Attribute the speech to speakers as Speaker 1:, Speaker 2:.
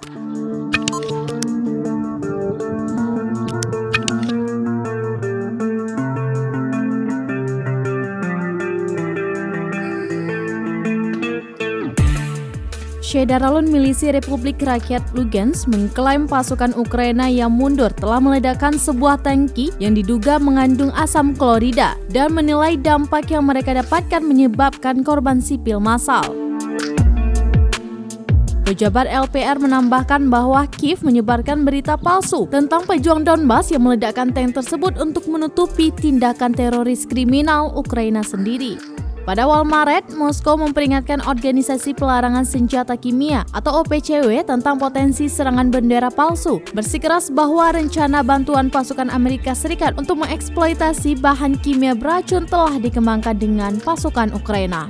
Speaker 1: Syederalun milisi Republik Rakyat Lugansk mengklaim pasukan Ukraina yang mundur telah meledakkan sebuah tangki yang diduga mengandung asam klorida dan menilai dampak yang mereka dapatkan menyebabkan korban sipil massal. Pejabat LPR menambahkan bahwa Kiev menyebarkan berita palsu tentang pejuang Donbas yang meledakkan tank tersebut untuk menutupi tindakan teroris kriminal Ukraina sendiri. Pada awal Maret, Moskow memperingatkan Organisasi Pelarangan Senjata Kimia atau OPCW tentang potensi serangan bendera palsu, bersikeras bahwa rencana bantuan pasukan Amerika Serikat untuk mengeksploitasi bahan kimia beracun telah dikembangkan dengan pasukan Ukraina.